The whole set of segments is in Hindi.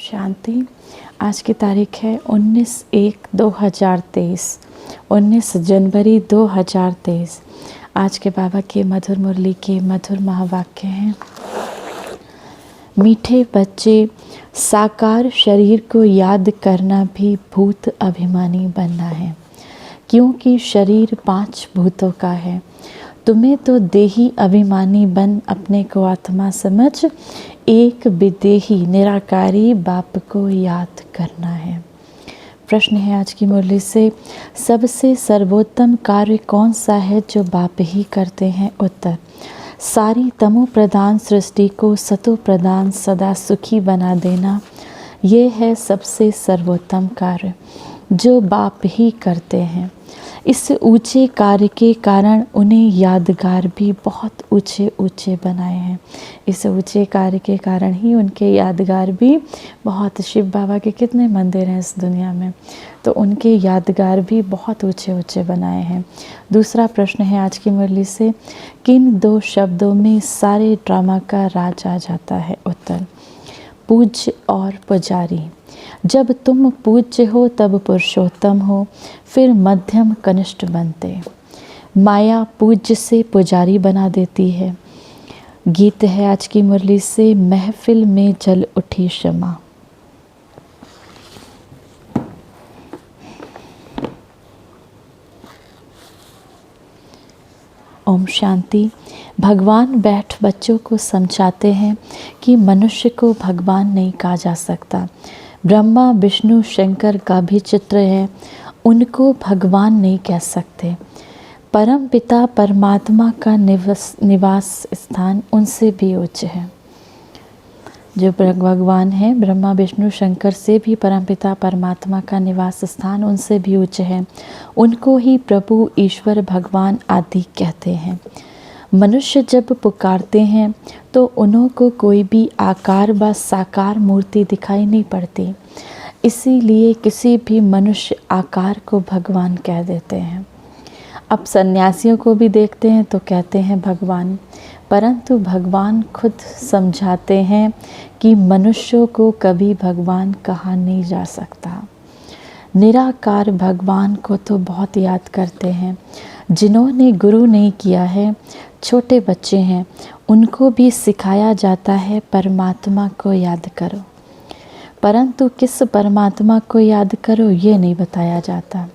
शांति। आज की तारीख है 19/1/2023, 19 जनवरी 2023। आज के बाबा के मधुर मुरली के मधुर महावाक्य हैं। मीठे बच्चे, साकार शरीर को याद करना भी भूत अभिमानी बनना है, क्योंकि शरीर 5 भूतों का है। तुम्हें तो देही अभिमानी बन अपने को आत्मा समझ एक विदेही निराकारी बाप को याद करना है। प्रश्न है आज की मुरली से, सबसे सर्वोत्तम कार्य कौन सा है जो बाप ही करते हैं? उत्तर, सारी तमो प्रधान सृष्टि को सतो प्रधान सदा सुखी बना देना, ये है सबसे सर्वोत्तम कार्य जो बाप ही करते हैं। इस ऊंचे कार्य के कारण उन्हें यादगार भी बहुत ऊंचे ऊंचे बनाए हैं। इस ऊंचे कार्य के कारण ही उनके यादगार भी बहुत, शिव बाबा के कितने मंदिर हैं इस दुनिया में, तो उनके यादगार भी बहुत ऊंचे ऊंचे बनाए हैं। दूसरा प्रश्न है आज की मुरली से, किन 2 शब्दों में सारे ड्रामा का राज आ जाता है? उत्तर, पूज्य और पुजारी। जब तुम पूज्य हो तब पुरुषोत्तम हो, फिर मध्यम कनिष्ठ बनते। माया पूज्य से पुजारी बना देती है। गीत है आज की मुरली से, महफिल में जल उठी शमा। ओम शांति। भगवान बैठ बच्चों को समझाते हैं कि मनुष्य को भगवान नहीं कहा जा सकता। ब्रह्मा विष्णु शंकर का भी चित्र है, उनको भगवान नहीं कह सकते। परम पिता परमात्मा का निवास स्थान उनसे भी उच्च है। जो भगवान है, ब्रह्मा विष्णु शंकर से भी परम पिता परमात्मा का निवास स्थान उनसे भी उच्च है। उनको ही प्रभु ईश्वर भगवान आदि कहते हैं। मनुष्य जब पुकारते हैं तो उन्हों को कोई भी आकार व साकार मूर्ति दिखाई नहीं पड़ती, इसीलिए किसी भी मनुष्य आकार को भगवान कह देते हैं। अब सन्यासियों को भी देखते हैं तो कहते हैं भगवान, परंतु भगवान खुद समझाते हैं कि मनुष्यों को कभी भगवान कहा नहीं जा सकता। निराकार भगवान को तो बहुत याद करते हैं। जिन्होंने गुरु नहीं किया है, छोटे बच्चे हैं, उनको भी सिखाया जाता है परमात्मा को याद करो, परंतु किस परमात्मा को याद करो ये नहीं बताया जाता।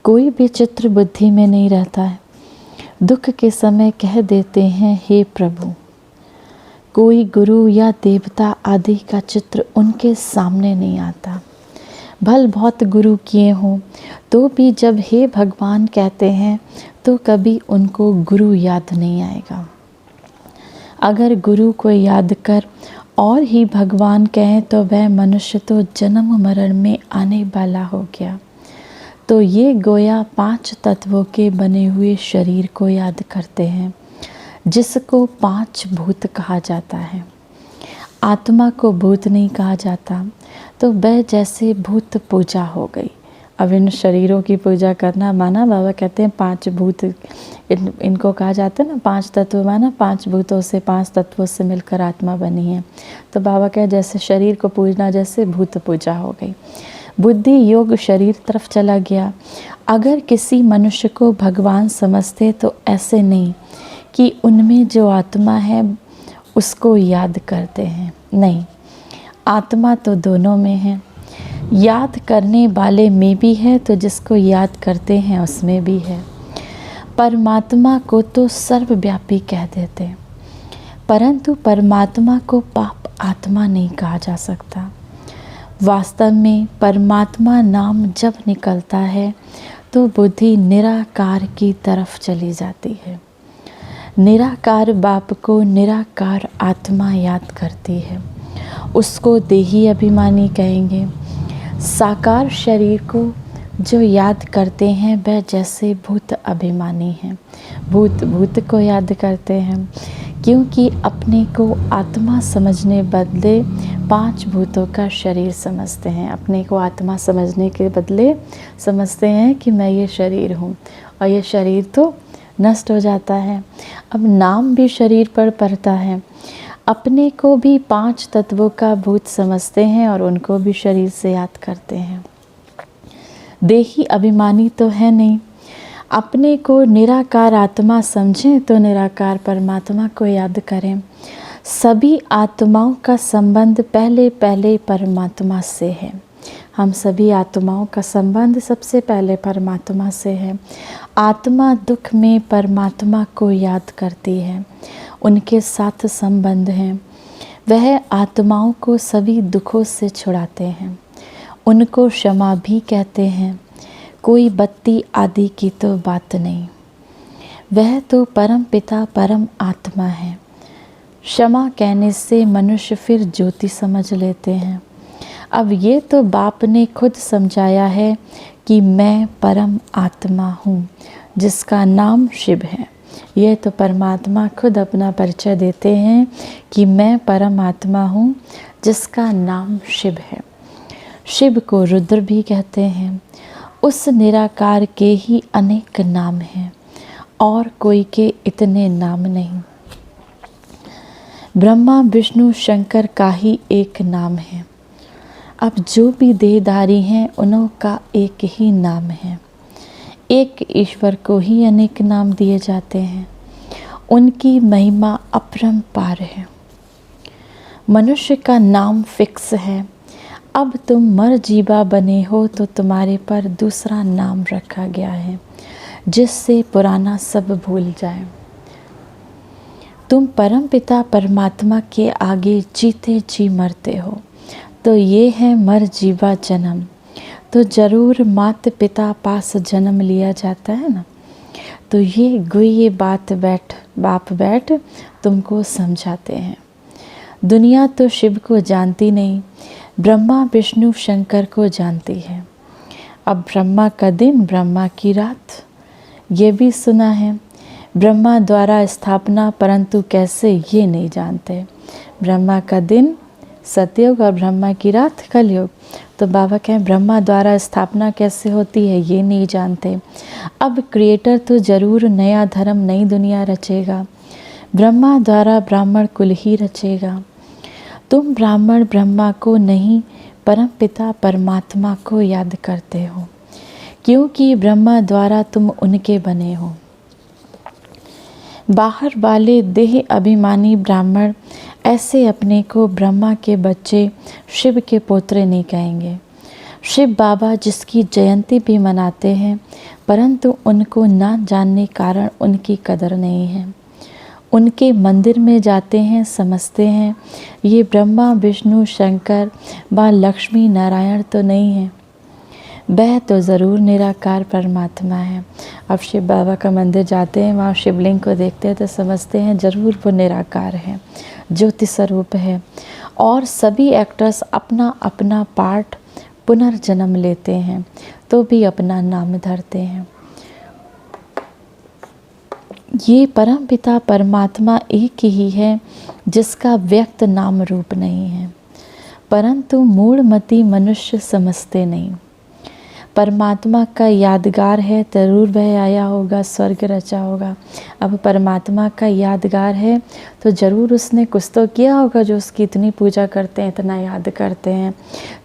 कोई भी चित्र बुद्धि में नहीं रहता है। दुख के समय कह देते हैं हे प्रभु। कोई गुरु या देवता आदि का चित्र उनके सामने नहीं आता। भल बहुत गुरु किए हों तो भी जब हे भगवान कहते हैं तो कभी उनको गुरु याद नहीं आएगा। अगर गुरु को याद कर और ही भगवान कहें तो वह मनुष्य तो जन्म मरण में आने वाला हो गया। तो ये गोया 5 तत्वों के बने हुए शरीर को याद करते हैं, जिसको 5 भूत कहा जाता है। आत्मा को भूत नहीं कहा जाता, तो वह जैसे भूत पूजा हो गई। अब इन शरीरों की पूजा करना माना, बाबा कहते हैं 5 भूत इनको कहा जाता है ना, 5 तत्व माना, 5 भूतों से 5 तत्वों से मिलकर आत्मा बनी है। तो बाबा कहे जैसे शरीर को पूजना जैसे भूत पूजा हो गई। बुद्धि योग शरीर तरफ चला गया। अगर किसी मनुष्य को भगवान समझते तो ऐसे नहीं कि उनमें जो आत्मा है उसको याद करते हैं, नहीं, आत्मा तो दोनों में है। याद करने वाले में भी है तो जिसको याद करते हैं उसमें भी है। परमात्मा को तो सर्वव्यापी कह देते हैं, परंतु परमात्मा को पाप आत्मा नहीं कहा जा सकता। वास्तव में परमात्मा नाम जब निकलता है तो बुद्धि निराकार की तरफ चली जाती है। निराकार बाप को निराकार आत्मा याद करती है, उसको देही अभिमानी कहेंगे। साकार शरीर को जो याद करते हैं वह जैसे भूत अभिमानी हैं। भूत को याद करते हैं क्योंकि अपने को आत्मा समझने बदले 5 भूतों का शरीर समझते हैं। अपने को आत्मा समझने के बदले समझते हैं कि मैं ये शरीर हूँ, और ये शरीर तो नष्ट हो जाता है। अब नाम भी शरीर पर पड़ता है। अपने को भी 5 तत्वों का भूत समझते हैं और उनको भी शरीर से याद करते हैं। देही अभिमानी तो है नहीं। अपने को निराकार आत्मा समझें तो निराकार परमात्मा को याद करें। सभी आत्माओं का संबंध पहले पहले परमात्मा से है। हम सभी आत्माओं का संबंध सबसे पहले परमात्मा से है। आत्मा दुख में परमात्मा को याद करती है, उनके साथ संबंध है। वह आत्माओं को सभी दुखों से छुड़ाते हैं, उनको क्षमा भी कहते हैं। कोई बत्ती आदि की तो बात नहीं, वह तो परम पिता परम आत्मा है। क्षमा कहने से मनुष्य फिर ज्योति समझ लेते हैं। अब ये तो बाप ने खुद समझाया है कि मैं परम आत्मा हूँ, जिसका नाम शिव है। यह तो परमात्मा खुद अपना परिचय देते हैं कि मैं परम आत्मा हूँ, जिसका नाम शिव है। शिव को रुद्र भी कहते हैं। उस निराकार के ही अनेक नाम हैं और कोई के इतने नाम नहीं। ब्रह्मा विष्णु शंकर का ही एक नाम है। अब जो भी देहधारी हैं उनका एक ही नाम है। एक ईश्वर को ही अनेक नाम दिए जाते हैं। उनकी महिमा अपरंपार है। मनुष्य का नाम फिक्स है। अब तुम मर जीवा बने हो तो तुम्हारे पर दूसरा नाम रखा गया है, जिससे पुराना सब भूल जाए। तुम परम पिता परमात्मा के आगे जीते जी मरते हो, तो ये है मर जीवा जन्म। तो ज़रूर माता पिता पास जन्म लिया जाता है ना। तो ये बाप बैठ तुमको समझाते हैं। दुनिया तो शिव को जानती नहीं, ब्रह्मा विष्णु शंकर को जानती है। अब ब्रह्मा का दिन ब्रह्मा की रात, ये भी सुना है। ब्रह्मा द्वारा स्थापना, परंतु कैसे ये नहीं जानते। ब्रह्मा का दिन सतयुग और ब्रह्मा की रात कलयुग। तो बाबा कहें ब्रह्मा द्वारा स्थापना कैसे होती है ये नहीं जानते। अब क्रिएटर तो ज़रूर नया धर्म नई दुनिया रचेगा। ब्रह्मा द्वारा ब्राह्मण कुल ही रचेगा। तुम ब्राह्मण ब्रह्मा को नहीं, परम पिता परमात्मा को याद करते हो, क्योंकि ब्रह्मा द्वारा तुम उनके बने हो। बाहर वाले देह अभिमानी ब्राह्मण ऐसे अपने को ब्रह्मा के बच्चे, शिव के पोत्रे नहीं कहेंगे। शिव बाबा जिसकी जयंती भी मनाते हैं, परंतु उनको ना जानने कारण उनकी कदर नहीं है। उनके मंदिर में जाते हैं, समझते हैं ये ब्रह्मा विष्णु शंकर व लक्ष्मी नारायण तो नहीं है, वह तो ज़रूर निराकार परमात्मा है। अब शिव बाबा का मंदिर जाते हैं, वहाँ शिवलिंग को देखते हैं तो समझते हैं ज़रूर वो निराकार है, ज्योति स्वरूप है। और सभी एक्टर्स अपना अपना पार्ट पुनर्जन्म लेते हैं तो भी अपना नाम धरते हैं। ये परम पिता परमात्मा एक ही है, जिसका व्यक्त नाम रूप नहीं है, परंतु मूढ़मती मनुष्य समझते नहीं। परमात्मा का यादगार है, ज़रूर वह आया होगा, स्वर्ग रचा होगा। अब परमात्मा का यादगार है तो ज़रूर उसने कुछ तो किया होगा, जो उसकी इतनी पूजा करते हैं, इतना याद करते हैं।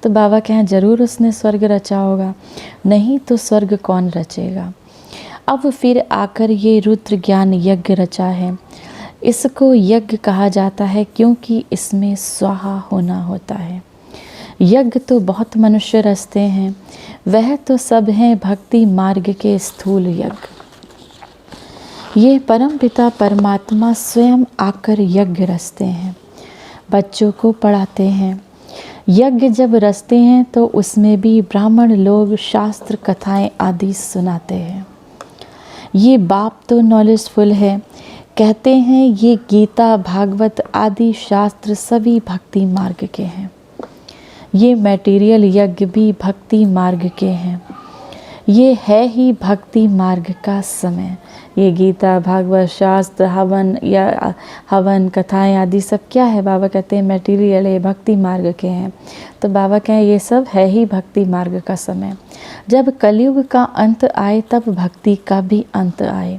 तो बाबा कहें ज़रूर उसने स्वर्ग रचा होगा, नहीं तो स्वर्ग कौन रचेगा। अब फिर आकर ये रुद्र ज्ञान यज्ञ रचा है। इसको यज्ञ कहा जाता है क्योंकि इसमें स्वाहा होना होता है। यज्ञ तो बहुत मनुष्य रचते हैं, वह तो सब हैं भक्ति मार्ग के स्थूल यज्ञ। ये परम पिता परमात्मा स्वयं आकर यज्ञ रचते हैं, बच्चों को पढ़ाते हैं। यज्ञ जब रचते हैं तो उसमें भी ब्राह्मण लोग शास्त्र कथाएं आदि सुनाते हैं। ये बाप तो नॉलेजफुल है, कहते हैं ये गीता भागवत आदि शास्त्र सभी भक्ति मार्ग के हैं। ये मटेरियल यज्ञ भी भक्ति मार्ग के हैं। ये है ही भक्ति मार्ग का समय। ये गीता भागवत शास्त्र हवन कथाएं आदि सब क्या है, बाबा कहते हैं मटेरियल है, भक्ति मार्ग के हैं। तो बाबा कहें ये सब है ही भक्ति मार्ग का समय। जब कलयुग का अंत आए तब भक्ति का भी अंत आए,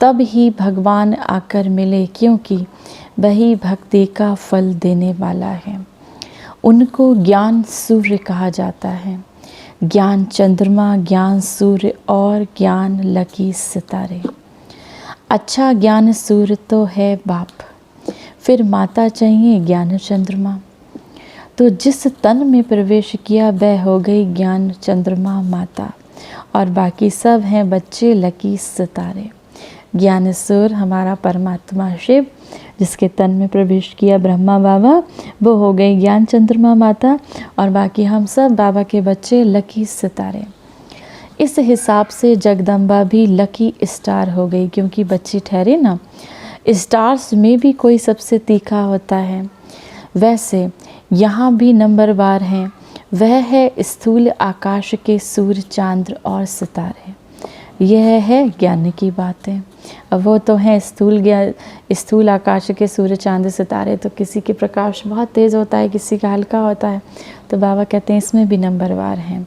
तब ही भगवान आकर मिले, क्योंकि वही भक्ति का फल देने वाला है। उनको ज्ञान सूर्य कहा जाता है, ज्ञान चंद्रमा, ज्ञान सूर्य और ज्ञान लकी सितारे। अच्छा ज्ञान सूर्य तो है बाप, फिर माता चाहिए ज्ञान चंद्रमा। तो जिस तन में प्रवेश किया वह हो गई ज्ञान चंद्रमा माता, और बाकी सब हैं बच्चे लकी सितारे। ज्ञान सूर्य हमारा परमात्मा शिव, जिसके तन में प्रवेश किया ब्रह्मा बाबा, वो हो गई ज्ञान चंद्रमा माता, और बाकी हम सब बाबा के बच्चे लकी सितारे। इस हिसाब से जगदम्बा भी लकी स्टार हो गई, क्योंकि बच्ची ठहरे ना। स्टार्स में भी कोई सबसे तीखा होता है, वैसे यहाँ भी नंबरवार हैं। वह है स्थूल आकाश के सूर्य, चांद्र और सितारे। यह है ज्ञान की बातें। अब वो तो हैं स्थूल आकाश के सूर्य, चांद, सितारे, तो किसी के प्रकाश बहुत तेज़ होता है, किसी का हल्का होता है। तो बाबा कहते हैं इसमें भी नंबरवार हैं।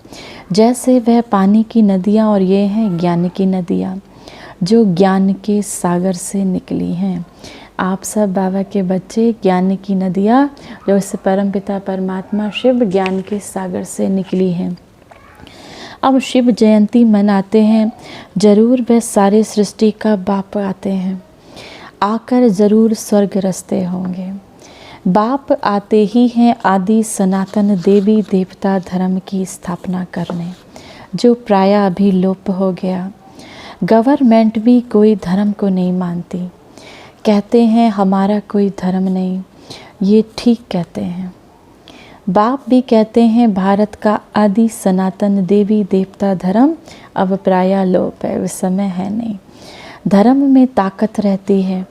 जैसे वह पानी की नदियाँ, और ये हैं ज्ञान की नदियाँ, जो ज्ञान के सागर से निकली हैं। आप सब बाबा के बच्चे ज्ञान की नदियाँ, जो इससे परमपिता परमात्मा शिव ज्ञान के सागर से निकली हैं। अब शिव जयंती मनाते हैं, जरूर वह सारे सृष्टि का बाप आते हैं, आकर जरूर स्वर्ग रचते होंगे। बाप आते ही हैं आदि सनातन देवी देवता धर्म की स्थापना करने, जो प्राय अभी लोप हो गया। गवर्नमेंट भी कोई धर्म को नहीं मानती, कहते हैं हमारा कोई धर्म नहीं। ये ठीक कहते हैं। बाप भी कहते हैं भारत का आदि सनातन देवी देवता धर्म अब प्राय लोप है, उस समय है नहीं। धर्म में ताकत रहती है।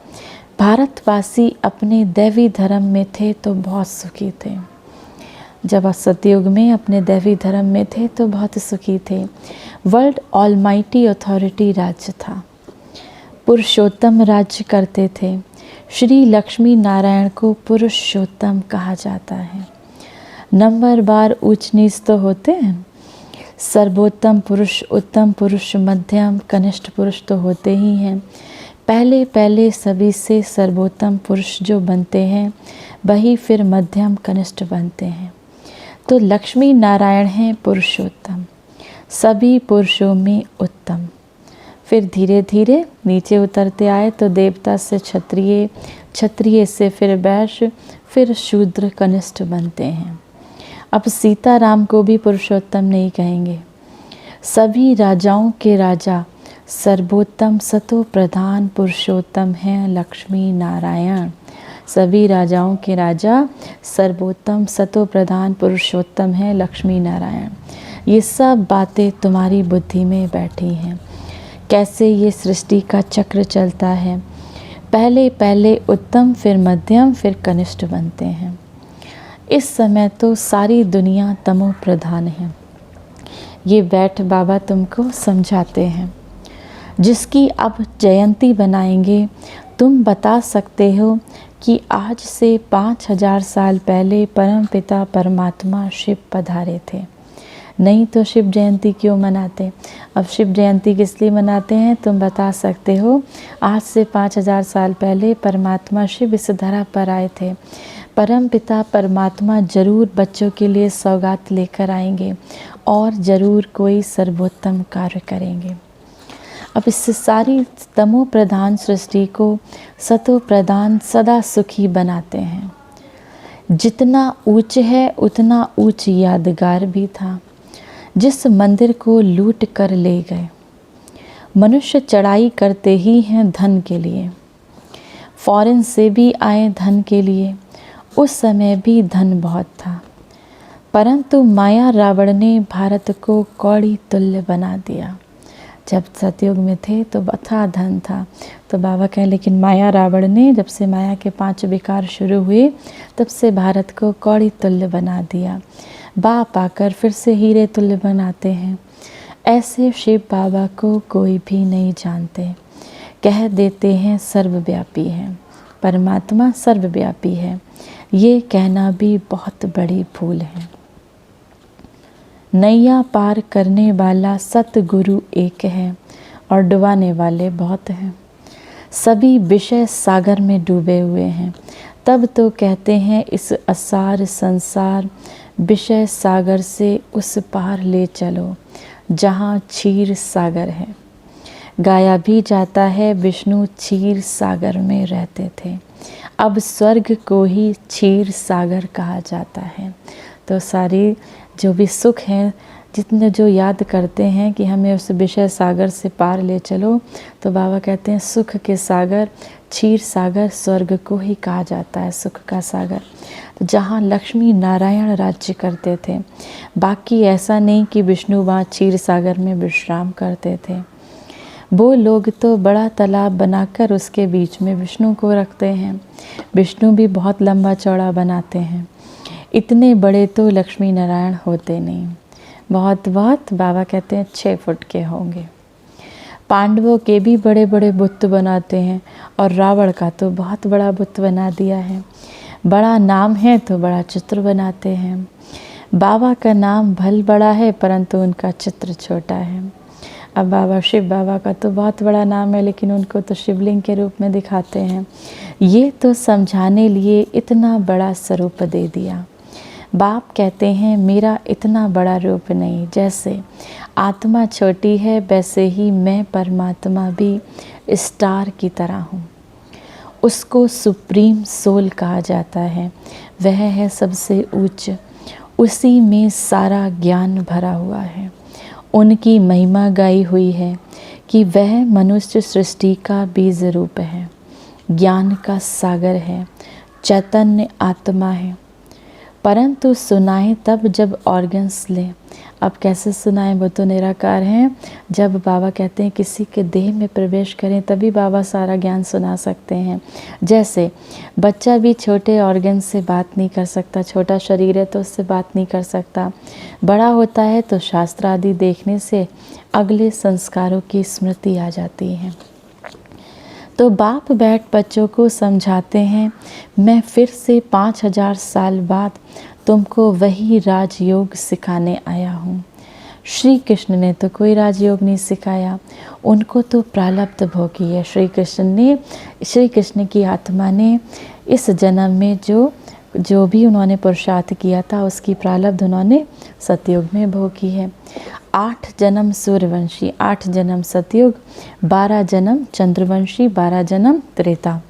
भारतवासी अपने दैवी धर्म में थे तो बहुत सुखी थे। जब सतयुग में अपने दैवी धर्म में थे तो बहुत सुखी थे। वर्ल्ड ऑलमाइटी अथॉरिटी राज्य था, पुरुषोत्तम राज्य करते थे। श्री लक्ष्मी नारायण को पुरुषोत्तम कहा जाता है। नंबरवार ऊंच नीच तो होते हैं, सर्वोत्तम पुरुष, उत्तम पुरुष, मध्यम, कनिष्ठ पुरुष तो होते ही हैं। पहले पहले सभी से सर्वोत्तम पुरुष जो बनते हैं, वही फिर मध्यम कनिष्ठ बनते हैं। तो लक्ष्मी नारायण हैं पुरुषोत्तम, सभी पुरुषों में उत्तम। फिर धीरे धीरे नीचे उतरते आए तो देवता से क्षत्रिय, क्षत्रिय से फिर वैश्य, फिर शूद्र कनिष्ठ बनते हैं। अब सीताराम को भी पुरुषोत्तम नहीं कहेंगे। सभी राजाओं के राजा सर्वोत्तम सतो प्रधान पुरुषोत्तम हैं लक्ष्मी नारायण। सभी राजाओं के राजा सर्वोत्तम सतो प्रधान पुरुषोत्तम हैं लक्ष्मी नारायण। ये सब बातें तुम्हारी बुद्धि में बैठी हैं। कैसे ये सृष्टि का चक्र चलता है, पहले पहले उत्तम, फिर मध्यम, फिर कनिष्ठ बनते हैं। इस समय तो सारी दुनिया तमो प्रधान है। ये बैठ बाबा तुमको समझाते हैं। जिसकी अब जयंती बनाएंगे, तुम बता सकते हो कि आज से 5000 साल पहले परमपिता परमात्मा शिव पधारे थे। नहीं तो शिव जयंती क्यों मनाते? अब शिव जयंती किस लिए मनाते हैं तुम बता सकते हो। आज से 5000 साल पहले परमात्मा शिव इस धरा पर आए थे। परमपिता परमात्मा जरूर बच्चों के लिए सौगात लेकर आएंगे और ज़रूर कोई सर्वोत्तम कार्य करेंगे। अब इस सारी तमो प्रधान सृष्टि को सतो प्रधान सदा सुखी बनाते हैं। जितना ऊंच है उतना ऊंच यादगार भी था। जिस मंदिर को लूट कर ले गए, मनुष्य चढ़ाई करते ही हैं धन के लिए। फॉरेन से भी आए धन के लिए। उस समय भी धन बहुत था, परंतु माया रावण ने भारत को कौड़ी तुल्य बना दिया। जब सतयुग में थे तो अथाह धन था, तो बाबा कहें लेकिन माया रावण ने, जब से माया के 5 विकार शुरू हुए तब से भारत को कौड़ी तुल्य बना दिया। बाप आकर फिर से हीरे तुल्य बनाते हैं। ऐसे शिव बाबा को कोई भी नहीं जानते, कह देते हैं सर्वव्यापी है, परमात्मा सर्वव्यापी है। ये कहना भी बहुत बड़ी भूल है। नैया पार करने वाला सतगुरु एक है और डुबाने वाले बहुत हैं। सभी विषय सागर में डूबे हुए हैं। तब तो कहते हैं इस असार संसार विषय सागर से उस पार ले चलो जहाँ क्षीर सागर है। गाया भी जाता है विष्णु क्षीर सागर में रहते थे, अब स्वर्ग को ही क्षीर सागर कहा जाता है। तो सारी जो भी सुख हैं, जितने जो याद करते हैं कि हमें उस विषय सागर से पार ले चलो, तो बाबा कहते हैं सुख के सागर क्षीर सागर स्वर्ग को ही कहा जाता है, सुख का सागर। तो जहाँ लक्ष्मी नारायण राज्य करते थे, बाकी ऐसा नहीं कि विष्णु वहाँ क्षीर सागर में विश्राम करते थे। वो लोग तो बड़ा तालाब बनाकर उसके बीच में विष्णु को रखते हैं। विष्णु भी बहुत लंबा चौड़ा बनाते हैं, इतने बड़े तो लक्ष्मी नारायण होते नहीं, बहुत बाबा कहते हैं 6 फुट के होंगे। पांडवों के भी बड़े बड़े बुत बनाते हैं, और रावण का तो बहुत बड़ा बुत बना दिया है। बड़ा नाम है तो बड़ा चित्र बनाते हैं। बाबा का नाम भल बड़ा है, परंतु उनका चित्र छोटा है। अब बाबा शिव बाबा का तो बहुत बड़ा नाम है, लेकिन उनको तो शिवलिंग के रूप में दिखाते हैं। ये तो समझाने लिए इतना बड़ा स्वरूप दे दिया। बाप कहते हैं मेरा इतना बड़ा रूप नहीं, जैसे आत्मा छोटी है वैसे ही मैं परमात्मा भी स्टार की तरह हूँ। उसको सुप्रीम सोल कहा जाता है, वह है सबसे उच्च, उसी में सारा ज्ञान भरा हुआ है। उनकी महिमा गाई हुई है कि वह मनुष्य सृष्टि का बीज रूप है, ज्ञान का सागर है, चैतन्य आत्मा है। परंतु सुनाएं तब जब ऑर्गन्स लें। अब कैसे सुनाएं, वो तो निराकार हैं। जब बाबा कहते हैं किसी के देह में प्रवेश करें तभी बाबा सारा ज्ञान सुना सकते हैं। जैसे बच्चा भी छोटे ऑर्गन से बात नहीं कर सकता, छोटा शरीर है तो उससे बात नहीं कर सकता। बड़ा होता है तो शास्त्र आदि देखने से अगले संस्कारों की स्मृति आ जाती है। तो बाप बैठ बच्चों को समझाते हैं, मैं फिर से 5000 साल बाद तुमको वही राजयोग सिखाने आया हूँ। श्री कृष्ण ने तो कोई राजयोग नहीं सिखाया, उनको तो प्रारब्ध भोगी है। श्री कृष्ण की आत्मा ने इस जन्म में जो भी उन्होंने पुरुषार्थ किया था उसकी प्रारब्ध उन्होंने सतयुग में भोगी है। 8 जन्म सूर्यवंशी, 8 जन्म सतयुग, 12 जन्म चंद्रवंशी, 12 जन्म त्रेता,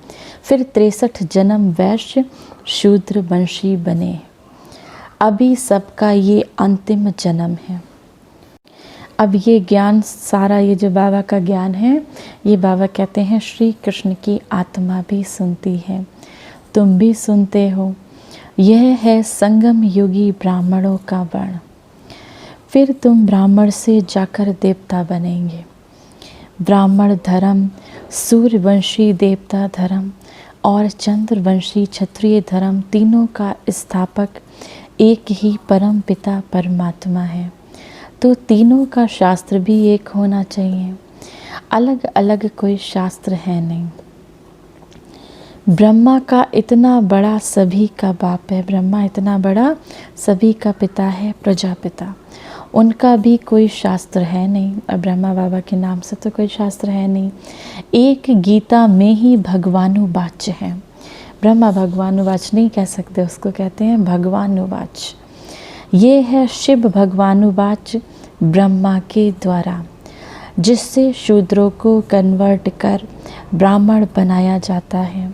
फिर 63 जन्म वैश्य शूद्र वंशी बने। अभी सबका ये अंतिम जन्म है। अब ये ज्ञान सारा, ये जो बाबा का ज्ञान है, ये बाबा कहते हैं श्री कृष्ण की आत्मा भी सुनती है, तुम भी सुनते हो। यह है संगम युगी ब्राह्मणों का वर्ण। फिर तुम ब्राह्मण से जाकर देवता बनेंगे। ब्राह्मण धर्म, सूर्यवंशी देवता धर्म और चंद्रवंशी क्षत्रिय धर्म, तीनों का स्थापक एक ही परम पिता परमात्मा है। तो तीनों का शास्त्र भी एक होना चाहिए, अलग अलग कोई शास्त्र है नहीं। ब्रह्मा का इतना बड़ा सभी का बाप है, ब्रह्मा इतना बड़ा सभी का पिता है, प्रजापिता। उनका भी कोई शास्त्र है नहीं, और ब्रह्मा बाबा के नाम से तो कोई शास्त्र है नहीं। एक गीता में ही भगवानुवाच है। ब्रह्मा भगवानुवाच नहीं कह सकते, उसको कहते हैं भगवानुवाच। ये है शिव भगवानुवाच ब्रह्मा के द्वारा, जिससे शूद्रों को कन्वर्ट कर ब्राह्मण बनाया जाता है।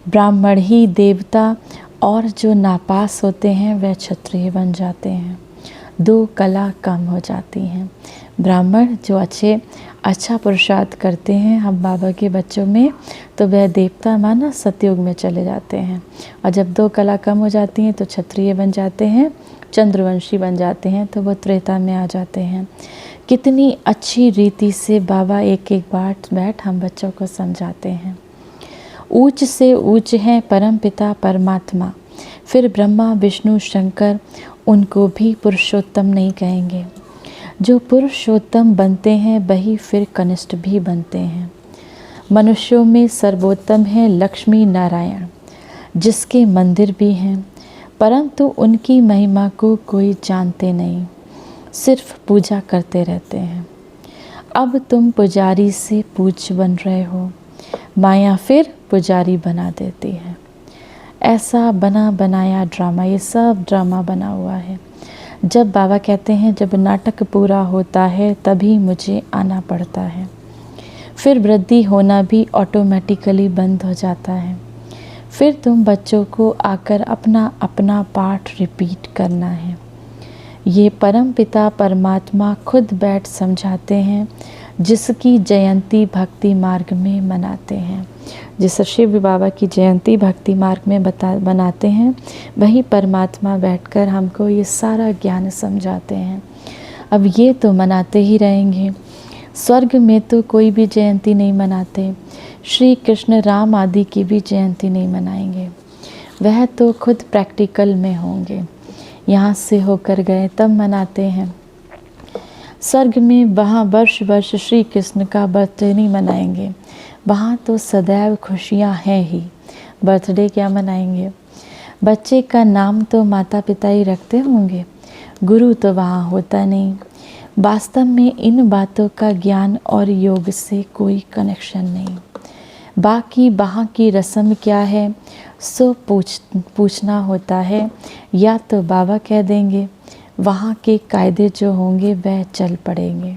ब्राह्मण ही देवता, और जो नापास होते हैं वह क्षत्रिय बन जाते हैं। 2 कला कम हो जाती हैं। ब्राह्मण जो अच्छा पुरुषार्थ करते हैं हम बाबा के बच्चों में, तो वह देवता माना सतयुग में चले जाते हैं। और जब 2 कला कम हो जाती हैं तो क्षत्रिय बन जाते हैं, चंद्रवंशी बन जाते हैं, तो वो त्रेता में आ जाते हैं। कितनी अच्छी रीति से बाबा एक एक बार बैठ हम बच्चों को समझाते हैं। ऊंच से ऊंच हैं परम पिता परमात्मा, फिर ब्रह्मा विष्णु शंकर, उनको भी पुरुषोत्तम नहीं कहेंगे। जो पुरुषोत्तम बनते हैं वही फिर कनिष्ठ भी बनते हैं। मनुष्यों में सर्वोत्तम है लक्ष्मी नारायण, जिसके मंदिर भी हैं, परंतु उनकी महिमा को कोई जानते नहीं, सिर्फ पूजा करते रहते हैं। अब तुम पुजारी से पूज्य बन रहे हो, माया फिर पुजारी बना देती है। ऐसा बना बनाया ड्रामा, ये सब ड्रामा बना हुआ है। जब बाबा कहते हैं जब नाटक पूरा होता है तभी मुझे आना पड़ता है, फिर वृद्धि होना भी ऑटोमेटिकली बंद हो जाता है। फिर तुम बच्चों को आकर अपना अपना पाठ रिपीट करना है। ये परम पिता परमात्मा खुद बैठ समझाते हैं, जिसकी जयंती भक्ति मार्ग में मनाते हैं। जिस शिव बाबा की जयंती भक्ति मार्ग में मनाते हैं, वही परमात्मा बैठकर हमको ये सारा ज्ञान समझाते हैं। अब ये तो मनाते ही रहेंगे। स्वर्ग में तो कोई भी जयंती नहीं मनाते, श्री कृष्ण राम आदि की भी जयंती नहीं मनाएंगे, वह तो खुद प्रैक्टिकल में होंगे। यहाँ से होकर गए तब मनाते हैं। स्वर्ग में वहाँ वर्ष वर्ष श्री कृष्ण का बर्थडे नहीं मनाएंगे, वहाँ तो सदैव खुशियाँ हैं ही, बर्थडे क्या मनाएंगे। बच्चे का नाम तो माता पिता ही रखते होंगे, गुरु तो वहाँ होता नहीं। वास्तव में इन बातों का ज्ञान और योग से कोई कनेक्शन नहीं। बाकी वहाँ की रस्म क्या है सो पूछना होता है, या तो बाबा कह देंगे, वहाँ के कायदे जो होंगे वह चल पड़ेंगे।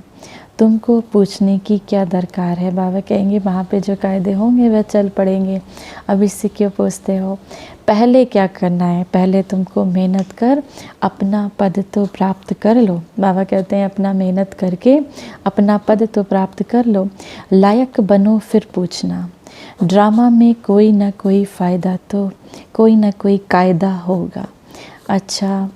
तुमको पूछने की क्या दरकार है, बाबा कहेंगे वहाँ पे जो कायदे होंगे वह चल पड़ेंगे। अब इससे क्यों पूछते हो। पहले क्या करना है, पहले तुमको मेहनत कर अपना पद तो प्राप्त कर लो। बाबा कहते हैं अपना मेहनत करके अपना पद तो प्राप्त कर लो, लायक बनो फिर पूछना। ड्रामा में कोई ना कोई फ़ायदा तो कोई ना कोई कायदा होगा। अच्छा,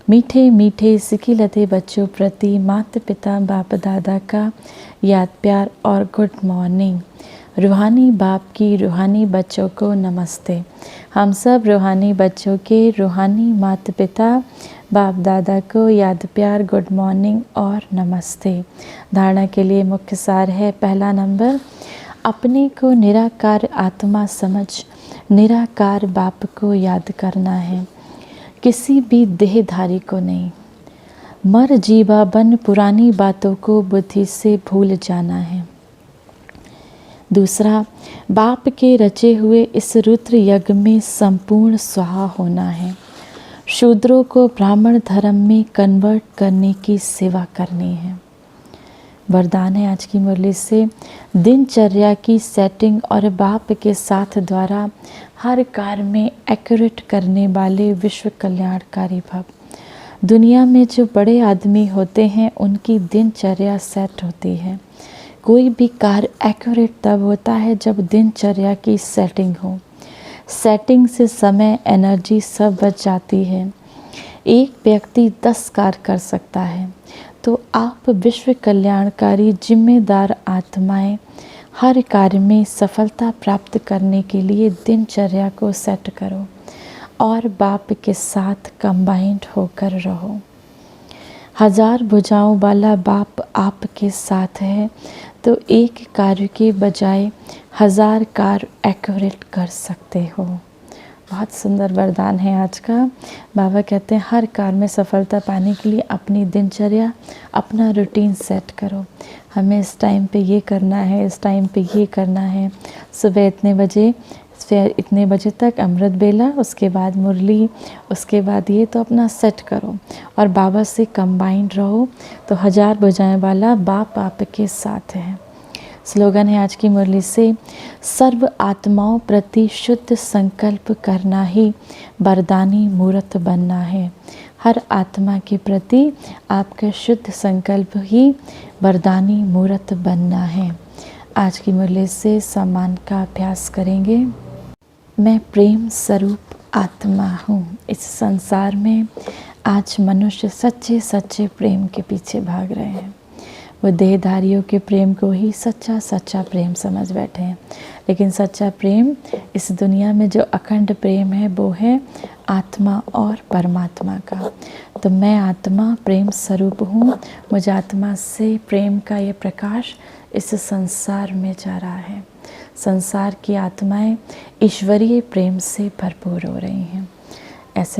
मीठे मीठे सिखिलते बच्चों प्रति माता पिता बाप दादा का याद प्यार और गुड मॉर्निंग। रूहानी बाप की रूहानी बच्चों को नमस्ते। हम सब रूहानी बच्चों के रूहानी माता पिता बाप दादा को याद प्यार गुड मॉर्निंग और नमस्ते। धारणा के लिए मुख्य सार है, पहला नंबर, अपने को निराकार आत्मा समझ निराकार बाप को याद करना है, किसी भी देहधारी को नहीं। मर जीवा बन पुरानी बातों को बुद्धि से भूल जाना है। दूसरा, बाप के रचे हुए इस रुद्र यज्ञ में संपूर्ण स्वाहा होना है। शूद्रों को ब्राह्मण धर्म में कन्वर्ट करने की सेवा करनी है। वरदान है आज की मुरली से, दिनचर्या की सेटिंग और बाप के साथ द्वारा हर कार्य में एक्यूरेट करने वाले विश्व कल्याणकारी भव। दुनिया में जो बड़े आदमी होते हैं उनकी दिनचर्या सेट होती है। कोई भी कार्य एक्यूरेट तब होता है जब दिनचर्या की सेटिंग हो। सेटिंग से समय एनर्जी सब बच जाती है। एक व्यक्ति 10 कार्य कर सकता है, तो आप विश्व कल्याणकारी जिम्मेदार आत्माएं हर कार्य में सफलता प्राप्त करने के लिए दिनचर्या को सेट करो और बाप के साथ कंबाइंड होकर रहो। 1000 भुजाओं वाला बाप आपके साथ है, तो एक कार्य के बजाय 1000 कार्य एक्यूरेट कर सकते हो। बहुत सुंदर वरदान है आज का। बाबा कहते हैं हर कार्य में सफलता पाने के लिए अपनी दिनचर्या अपना रूटीन सेट करो। हमें इस टाइम पे ये करना है, इस टाइम पे ये करना है, सुबह इतने बजे फिर इतने बजे तक अमृत बेला, उसके बाद मुरली, उसके बाद ये, तो अपना सेट करो और बाबा से कंबाइंड रहो, तो 1000 भुजाएं वाला बाप आपके साथ है। स्लोगन है आज की मुरली से, सर्व आत्माओं प्रति शुद्ध संकल्प करना ही वरदानी मूर्त बनना है। हर आत्मा के प्रति आपका शुद्ध संकल्प ही वरदानी मूर्त बनना है। आज की मुरली से सम्मान का अभ्यास करेंगे। मैं प्रेम स्वरूप आत्मा हूँ। इस संसार में आज मनुष्य सच्चे सच्चे प्रेम के पीछे भाग रहे हैं। वो देहधारियों के प्रेम को ही सच्चा सच्चा प्रेम समझ बैठे हैं, लेकिन सच्चा प्रेम इस दुनिया में जो अखंड प्रेम है वो है आत्मा और परमात्मा का। तो मैं आत्मा प्रेम स्वरूप हूँ। मुझ आत्मा से प्रेम का ये प्रकाश इस संसार में जा रहा है। संसार की आत्माएं ईश्वरीय प्रेम से भरपूर हो रही हैं। ऐसे